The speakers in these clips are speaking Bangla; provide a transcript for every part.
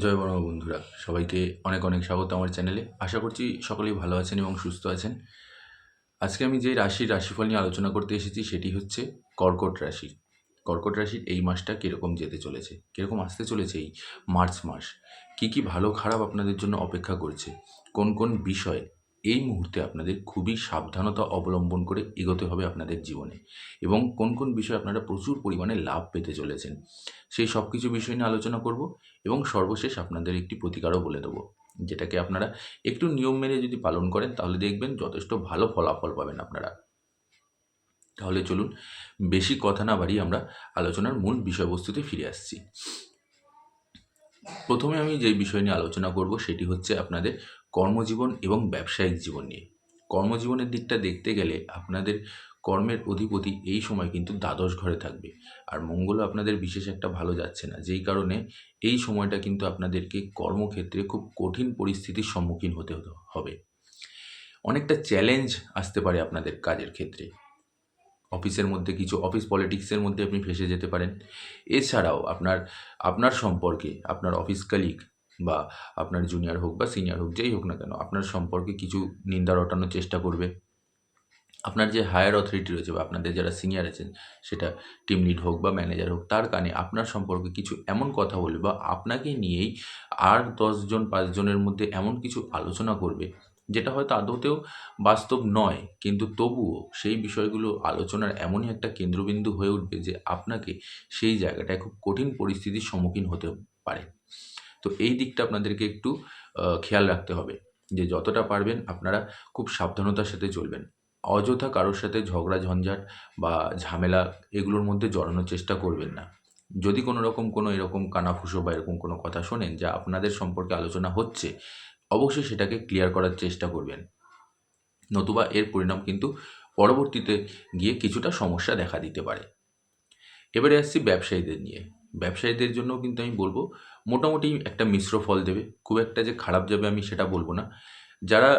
জয় বড় বন্ধুরা, সবাইকে অনেক অনেক স্বাগত আমার চ্যানেলে। আশা করছি সকলেই ভালো আছেন এবং সুস্থ আছেন। আজকে আমি যে রাশির রাশিফল নিয়ে আলোচনা করতে এসেছি সেটি হচ্ছে কর্কট রাশি। কর্কট রাশির এই মাসটা কীরকম যেতে চলেছে, কীরকম আসতে চলেছে এই মার্চ মাস, কী কী ভালো খারাপ আপনাদের জন্য অপেক্ষা করছে, কোন কোন বিষয় এই মুহূর্তে আপনাদের খুবই সাবধানতা অবলম্বন করে এগোতে হবে আপনাদের জীবনে, এবং কোন কোন বিষয়ে আপনারা প্রচুর পরিমাণে লাভ পেতে চলেছেন, সেই সব কিছু বিষয় নিয়ে আলোচনা করব। এবং সর্বশেষ আপনাদের একটি প্রতিকারও বলে দেবো, যেটাকে আপনারা একটু নিয়ম মেনে যদি পালন করেন তাহলে দেখবেন যথেষ্ট ভালো ফলাফল পাবেন আপনারা। তাহলে চলুন, বেশি কথা না বাড়িয়ে আমরা আলোচনার মূল বিষয়বস্তুতে ফিরে আসছি। প্রথমে আমি যেই বিষয় নিয়ে আলোচনা করব সেটি হচ্ছে আপনাদের কর্মজীবন এবং ব্যবসায়িক জীবন নিয়ে। কর্মজীবনের দিকটা দেখতে গেলে আপনাদের কর্মের অধিপতি এই সময় কিন্তু দ্বাদশ ঘরে থাকবে, আর মঙ্গলও আপনাদের বিশেষ একটা ভালো যাচ্ছে না, যেই কারণে এই সময়টা কিন্তু আপনাদেরকে কর্মক্ষেত্রে খুব কঠিন পরিস্থিতির সম্মুখীন হতে হবে। অনেকটা চ্যালেঞ্জ আসতে পারে আপনাদের কাজের ক্ষেত্রে। অফিসের মধ্যে কিছু অফিস পলিটিক্সের মধ্যে আপনি ফেঁসে যেতে পারেন। এছাড়াও আপনার আপনার সম্পর্কে আপনার অফিস কালিগ বা আপনার জুনিয়র হোক বা সিনিয়র হোক, যেই হোক না কেন, আপনার সম্পর্কে কিছু নিন্দা রটানোর চেষ্টা করবে। আপনার যে হায়ার অথরিটি রয়েছে বা আপনাদের যারা সিনিয়র আছেন, সেটা টিম লিড হোক বা ম্যানেজার হোক, তার কানে আপনার সম্পর্কে কিছু এমন কথা বলবে বা আপনাকে নিয়েই আর 10 জন 5 জনের মধ্যে এমন কিছু আলোচনা করবে, যেটা হয়তো আদতেও বাস্তব নয়, কিন্তু তবুও সেই বিষয়গুলো আলোচনার এমনই একটা কেন্দ্রবিন্দু হয়ে উঠবে যে আপনাকে সেই জায়গাটায় খুব কঠিন পরিস্থিতির সম্মুখীন হতে পারে। তো এই দিকটা আপনাদেরকে একটু খেয়াল রাখতে হবে যে যতটা পারবেন আপনারা খুব সাবধানতার সাথে চলবেন। অযথা কারোর সাথে ঝগড়া ঝঞ্ঝাট বা ঝামেলা এগুলোর মধ্যে জড়ানোর চেষ্টা করবেন না। যদি কোনো রকম কোনো এরকম কানাফুসো বা এরকম কোনো কথা শোনেন যা আপনাদের সম্পর্কে আলোচনা হচ্ছে, অবশ্যই সেটাকে ক্লিয়ার করার চেষ্টা করবেন। নতুবা এর পরিণাম কিন্তু পরবর্তীতে গিয়ে কিছুটা সমস্যা দেখা দিতে পারে। এবারে আসছি ব্যবসায়ীদের নিয়ে। ব্যবসায়ীদের জন্যও কিন্তু আমি বলব মোটামুটি একটা মিশ্র ফল দেবে। খুব একটা যে খারাপ যাবে আমি সেটা বলব না। যারা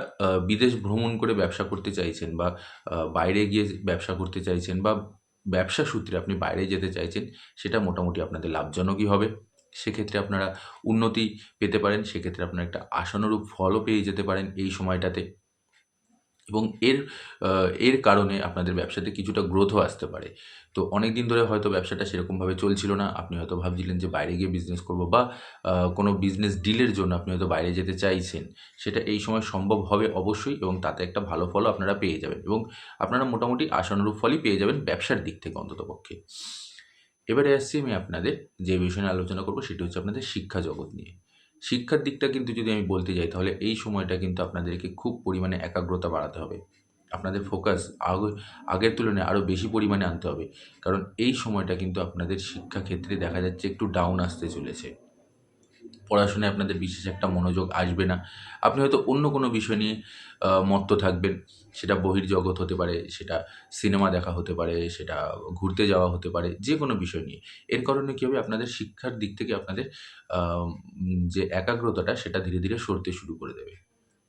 বিদেশ ভ্রমণ করে ব্যবসা করতে চাইছেন বা বাইরে গিয়ে ব্যবসা করতে চাইছেন বা ব্যবসা সূত্রে আপনি বাইরে যেতে চাইছেন, সেটা মোটামুটি আপনাদের লাভজনকই হবে। সেক্ষেত্রে আপনারা উন্নতি পেতে পারেন। সেক্ষেত্রে আপনারা একটা আশানুরূপ ফলও পেয়ে যেতে পারেন এই সময়টাতে। এবং এর কারণে আপনাদের ব্যবসাতে কিছুটা গ্রোথও আসতে পারে। তো অনেকদিন ধরে হয়তো ব্যবসাটা সেরকমভাবে চলছিল না। আপনি হয়তো ভাবছিলেন যে বাইরে গিয়ে বিজনেস করব বা কোনো বিজনেস ডিলের জন্য আপনি হয়তো বাইরে যেতে চাইছেন। সেটা এই সময় সম্ভব হবে অবশ্যই, এবং তাতে একটা ভালো ফলও আপনারা পেয়ে যাবেন, এবং আপনারা মোটামুটি আশানুরূপ ফলই পেয়ে যাবেন ব্যবসার দিক থেকে অন্ততপক্ষে। এবারে আসছি আমি আপনাদের যে বিষয় নিয়ে আলোচনা করব সেটি হচ্ছে আপনাদের শিক্ষা জগৎ নিয়ে। শিক্ষার দিকটা কিন্তু যদি আমি বলতে যাই তাহলে এই সময়টা কিন্তু আপনাদেরকে খুব পরিমাণে একাগ্রতা বাড়াতে হবে। আপনাদের ফোকাস আগের তুলনায় আরও বেশি পরিমাণে আনতে হবে। কারণ এই সময়টা কিন্তু আপনাদের শিক্ষাক্ষেত্রে দেখা যাচ্ছে একটু ডাউন আসতে চলেছে। পড়াশোনায় আপনাদের বিশেষ একটা মনোযোগ আসবে না। আপনি হয়তো অন্য কোনো বিষয় নিয়ে মত্ত থাকবেন। সেটা বহির্জগৎ হতে পারে, সেটা সিনেমা দেখা হতে পারে, সেটা ঘুরতে যাওয়া হতে পারে, যেকোনো বিষয় নিয়ে। এর কারণে কী হবে, আপনাদের শিক্ষার দিক থেকে আপনাদের যে একাগ্রতাটা সেটা ধীরে, ধীরে সরতে শুরু করে দেবে।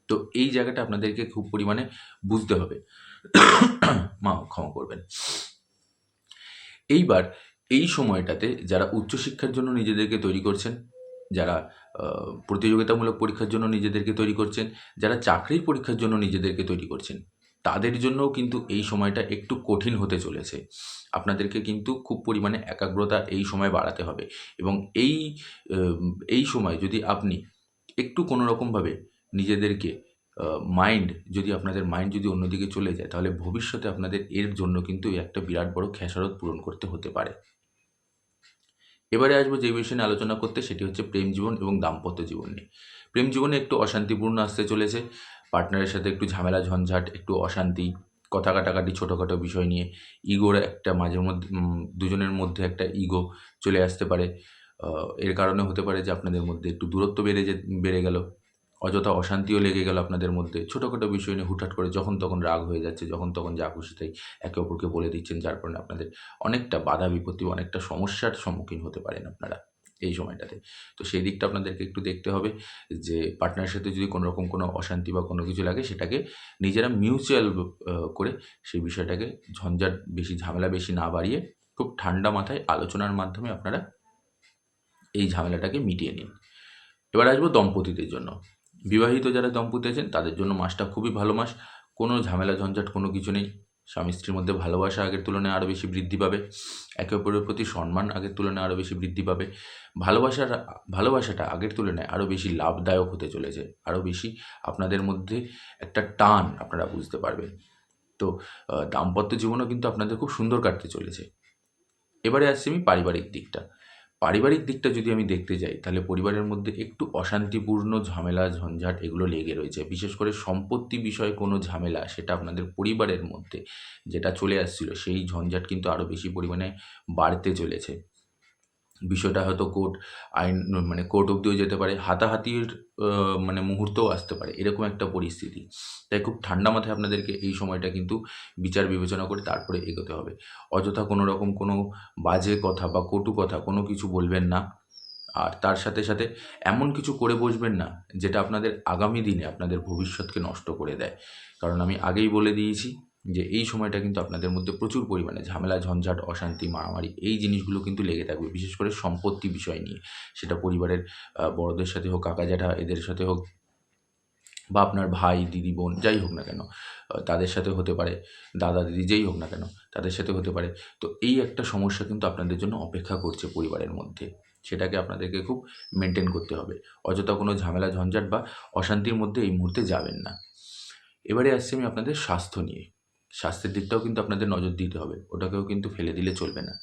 তো এই জায়গাটা আপনাদেরকে খুব পরিমাণে বুঝতে হবে। ক্ষমা করবেন। এইবার এই সময়টাতে যারা উচ্চশিক্ষার জন্য নিজেদেরকে তৈরি করছেন, যারা প্রতিযোগিতামূলক পরীক্ষার জন্য নিজেদেরকে তৈরি করছেন, যারা চাকরির পরীক্ষার জন্য নিজেদেরকে তৈরি করছেন, তাদের জন্যও কিন্তু এই সময়টা একটু কঠিন হতে চলেছে। আপনাদেরকে কিন্তু খুব পরিমাণে একাগ্রতা এই সময় বাড়াতে হবে, এবং এই সময় যদি আপনি একটু কোনো রকমভাবে নিজেদেরকে আপনাদের মাইন্ড যদি অন্যদিকে চলে যায়, তাহলে ভবিষ্যতে আপনাদের এর জন্য কিন্তু একটা বিরাট বড় খেসারত পূরণ করতে হতে পারে। এবারে আসবো যে বিষয় নিয়ে আলোচনা করতে, সেটি হচ্ছে প্রেম জীবন এবং দাম্পত্য জীবন নিয়ে। প্রেম জীবনে একটু অশান্তিপূর্ণ আসতে চলেছে। পার্টনারের সাথে একটু ঝামেলা ঝঞ্ঝাট, একটু অশান্তি, কথা কাটাকাটি ছোটোখাটো বিষয় নিয়ে, ইগোর একটা মাঝে মধ্যে দুজনের মধ্যে একটা ইগো চলে আসতে পারে। এর কারণে হতে পারে যে আপনাদের মধ্যে একটু দূরত্ব বেড়ে গেল। অযথা অশান্তিও লেগে গেল আপনাদের মধ্যে। ছোটোখাটো বিষয় নিয়ে হুটহাট করে যখন তখন রাগ হয়ে যাচ্ছে, যখন তখন যা খুশি তাই একে অপরকে বলে দিচ্ছেন, যার কারণে আপনাদের অনেকটা বাধা বিপত্তি, অনেকটা সমস্যার সম্মুখীন হতে পারেন আপনারা এই সময়টাতে। তো সেই দিকটা আপনাদেরকে একটু দেখতে হবে যে পার্টনারের সাথে যদি কোনো রকম কোনো অশান্তি বা কোনো কিছু লাগে, সেটাকে নিজেরা মিউচুয়াল করে সেই বিষয়টাকে ঝামেলা বেশি না বাড়িয়ে খুব ঠান্ডা মাথায় আলোচনার মাধ্যমে আপনারা এই ঝামেলাটাকে মিটিয়ে নিন। এবার আসবো দম্পতিদের জন্য। বিবাহিত যারা দম্পতি আছেন তাদের জন্য মাসটা খুবই ভালো মাস। কোনো ঝামেলা ঝঞ্ঝাট কোনো কিছু নেই। স্বামী স্ত্রীর মধ্যে ভালোবাসা আগের তুলনায় আরও বেশি বৃদ্ধি পাবে। একে অপরের প্রতি সম্মান আগের তুলনায় আরও বেশি বৃদ্ধি পাবে। ভালোবাসাটা আগের তুলনায় আরও বেশি লাভদায়ক হতে চলেছে। আরও বেশি আপনাদের মধ্যে একটা টান আপনারা বুঝতে পারবেন। তো দাম্পত্য জীবনও কিন্তু আপনাদের খুব সুন্দর কাটতে চলেছে। এবারে আসছি আমি পারিবারিক দিকটা। পারিবারিক দিকটা যদি আমি দেখতে যাই, তাহলে পরিবারের মধ্যে একটু অশান্তিপূর্ণ ঝামেলা ঝঞ্ঝাট এগুলো লেগে রয়েছে। বিশেষ করে সম্পত্তি বিষয়ে কোনো ঝামেলা, সেটা আপনাদের পরিবারের মধ্যে যেটা চলে আসছিল, সেই ঝঞ্ঝাট কিন্তু আরও বেশি পরিমাণে বাড়তে চলেছে। বিষয়টা হয়তো আইন মানে কোর্ট অব্দিও যেতে পারে, হাতাহাতির মানে মুহূর্তও আসতে পারে, এরকম একটা পরিস্থিতি। তাই খুব ঠান্ডা মাথায় আপনাদেরকে এই সময়টা কিন্তু বিচার বিবেচনা করে তারপরে এগোতে হবে। অযথা কোনো রকম কোনো বাজে কথা বা কটু কথা কোনো কিছু বলবেন না। আর তার সাথে সাথে এমন কিছু করে বসবেন না যেটা আপনাদের আগামী দিনে আপনাদের ভবিষ্যৎকে নষ্ট করে দেয়। কারণ আমি আগেই বলে দিয়েছি যে এই সময়টা কিন্তু আপনাদের মধ্যে প্রচুর পরিমাণে ঝামেলা, ঝঞ্ঝাট, অশান্তি, মারামারি এই জিনিসগুলো কিন্তু লেগে থাকবে। বিশেষ করে সম্পত্তি বিষয় নিয়ে। সেটা পরিবারের বড়দের সাথে হোক, কাকা জ্যাঠা এদের সাথে হোক, বা আপনার ভাই, দিদি, বোন যাই হোক না কেন, তাদের সাথে হতে পারে, দাদা, দিদি যেই হোক না কেন তাদের সাথে হতে পারে। তো এই একটা সমস্যা কিন্তু আপনাদের জন্য অপেক্ষা করছে পরিবারের মধ্যে। সেটাকে আপনাদেরকে খুব মেনটেন করতে হবে। অযথা কোনো ঝামেলা, ঝঞ্ঝাট বা অশান্তির মধ্যে এই মুহূর্তে যাবেন না। এবারে আসছি আমি আপনাদের স্বাস্থ্য নিয়ে। স্বাস্থ্যের দিকটাও কিন্তু আপনাদের নজর দিতে হবে। ওটাকেও কিন্তু ফেলে দিলে চলবে না।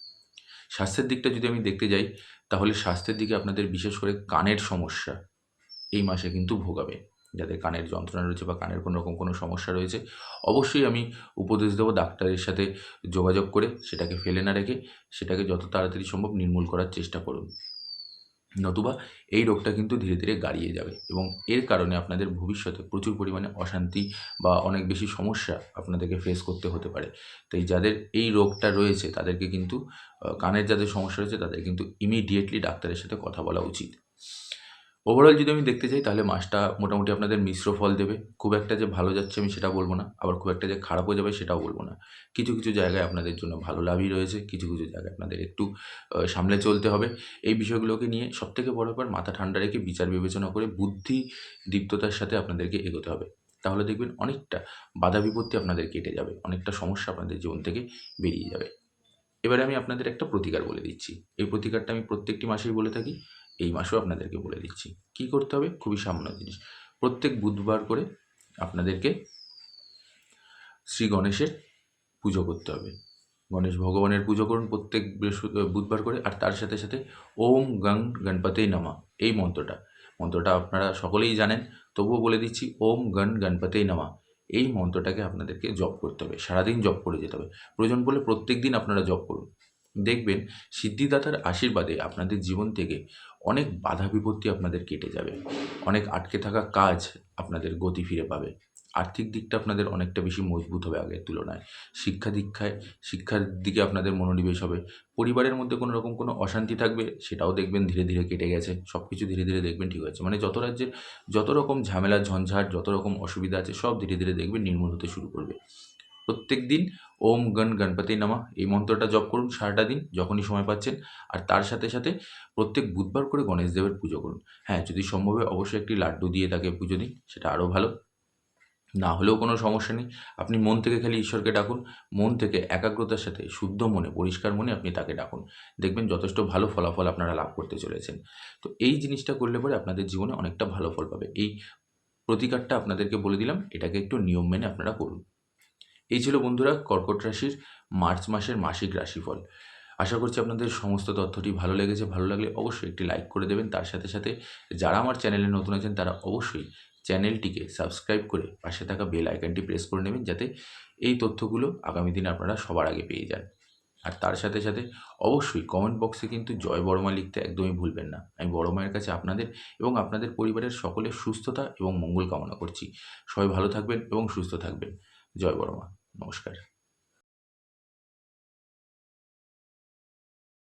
স্বাস্থ্যের দিকটা যদি আমি দেখতে যাই, তাহলে স্বাস্থ্যের দিকে আপনাদের বিশেষ করে কানের সমস্যা এই মাসে কিন্তু ভোগাবে। যাদের কানের যন্ত্রণা রয়েছে বা কানের কোনো রকম কোনো সমস্যা রয়েছে, অবশ্যই আমি উপদেশ দেবো ডাক্তারের সাথে যোগাযোগ করে সেটাকে ফেলে না রেখে সেটাকে যত তাড়াতাড়ি সম্ভব নির্মূল করার চেষ্টা করুন। নতুবা এই রোগটা কিন্তু ধীরে ধীরে গাড়িয়ে যাবে এবং এর কারণে আপনাদের ভবিষ্যতে প্রচুর পরিমাণে অশান্তি বা অনেক বেশি সমস্যা আপনাদেরকে ফেস করতে হতে পারে। তাই যাদের এই রোগটা রয়েছে তাদেরকে কিন্তু কানের যাদের সমস্যা রয়েছে তাদের কিন্তু ইমিডিয়েটলি ডাক্তারের সাথে কথা বলা উচিত। ওভারঅল যদি আমি দেখতে চাই তাহলে মাসটা মোটামুটি আপনাদের মিশ্র ফল দেবে। খুব একটা যে ভালো যাচ্ছে আমি সেটা বলব না, আবার খুব একটা যে খারাপও যাবে সেটাও বলব না। কিছু কিছু জায়গায় আপনাদের জন্য ভালো লাভই রয়েছে, কিছু কিছু জায়গায় আপনাদের একটু সামলে চলতে হবে। এই বিষয়গুলোকে নিয়ে সবথেকে বড় ব্যাপার মাথা ঠান্ডা রেখে বিচার বিবেচনা করে বুদ্ধি দীপ্ততার সাথে আপনাদেরকে এগোতে হবে। তাহলে দেখবেন অনেকটা বাধা বিপত্তি আপনাদের কেটে যাবে, অনেকটা সমস্যা আপনাদের জীবন থেকে বেরিয়ে যাবে। এবারে আমি আপনাদের একটা প্রতিকার বলে দিচ্ছি। এই প্রতিকারটা আমি প্রত্যেকটি মাসেই বলে থাকি। এই মাসেও আপনাদেরকে বলে দিচ্ছি। কী করতে হবে? খুবই সামান্য জিনিস। প্রত্যেক বুধবার করে আপনাদেরকে শ্রী গণেশের পুজো করতে হবে। গণেশ ভগবানের পুজো করুন প্রত্যেক বুধবার করে। আর তার সাথে সাথে ওম গং গণপতেই নমঃ এই মন্ত্রটা আপনারা সকলেই জানেন, তবুও বলে দিচ্ছি ওম গণ গণপতেই নমঃ। এই মন্ত্রটাকে আপনাদেরকে জপ করতে হবে। সারাদিন জপ করে যেতে হবে। প্রয়োজন পড়লে প্রত্যেক দিন আপনারা জপ করুন। দেখবেন সিদ্ধিদাতার আশীর্বাদে আপনাদের জীবন থেকে অনেক বাধা বিপত্তি আপনাদের কেটে যাবে। অনেক আটকে থাকা কাজ আপনাদের গতি ফিরে পাবে। আর্থিক দিকটা আপনাদের অনেকটা বেশি মজবুত হবে আগের তুলনায়। শিক্ষার দিকে আপনাদের মনোনিবেশ হবে। পরিবারের মধ্যে কোনো রকম কোনো অশান্তি থাকবে সেটাও দেখবেন ধীরে ধীরে কেটে গেছে। সব কিছু ধীরে ধীরে দেখবেন ঠিক হচ্ছে। মানে যত রাজ্যের যত রকম ঝামেলা ঝঞ্ঝাট, যত রকম অসুবিধা আছে সব ধীরে ধীরে দেখবেন নির্মূল হতে শুরু করবে। প্রত্যেকদিন ওম গণ গণপতি নমঃ এই মন্ত্রটা জপ করুন সারাটা দিন যখনই সময় পাচ্ছেন। আর তার সাথে সাথে প্রত্যেক বুধবার করে গণেশ দেবের পুজো করুন। হ্যাঁ, যদি সম্ভব হয় অবশ্যই একটি লাড্ডু দিয়ে তাকে পুজো দিন, সেটা আরও ভালো। না হলেও কোনো সমস্যা নেই। আপনি মন থেকে খালি ঈশ্বরকে ডাকুন। মন থেকে একাগ্রতার সাথে শুদ্ধ মনে, পরিষ্কার মনে আপনি তাকে ডাকুন। দেখবেন যথেষ্ট ভালো ফলাফল আপনারা লাভ করতে চলেছেন। তো এই জিনিসটা করলে পরে আপনাদের জীবনে অনেকটা ভালো ফল পাবে। এই প্রতিকারটা আপনাদেরকে বলে দিলাম, এটাকে একটু নিয়ম মেনে আপনারা করুন। এই ছিল বন্ধুরা কর্কট রাশির মার্চ মাসের মাসিক রাশিফল। আশা করছি আপনাদের সমস্ত তথ্যটি ভালো লেগেছে। ভালো লাগলে অবশ্যই একটি লাইক করে দেবেন। তার সাথে সাথে যারা আমার চ্যানেলে নতুন আছেন তারা অবশ্যই চ্যানেলটিকে সাবস্ক্রাইব করে পাশে থাকা বেল আইকনটি প্রেস করে নেবেন যাতে এই তথ্যগুলো আগামী দিনে আপনারা সবার আগে পেয়ে যান। আর তার সাথে সাথে অবশ্যই কমেন্ট বক্সে কিন্তু জয় বড়মা লিখতে একদমই ভুলবেন না। আমি বড় মায়ের কাছে আপনাদের এবং আপনাদের পরিবারের সকলের সুস্থতা এবং মঙ্গল কামনা করছি। সবাই ভালো থাকবেন এবং সুস্থ থাকবেন। জয় বড়মা। নমস্কার।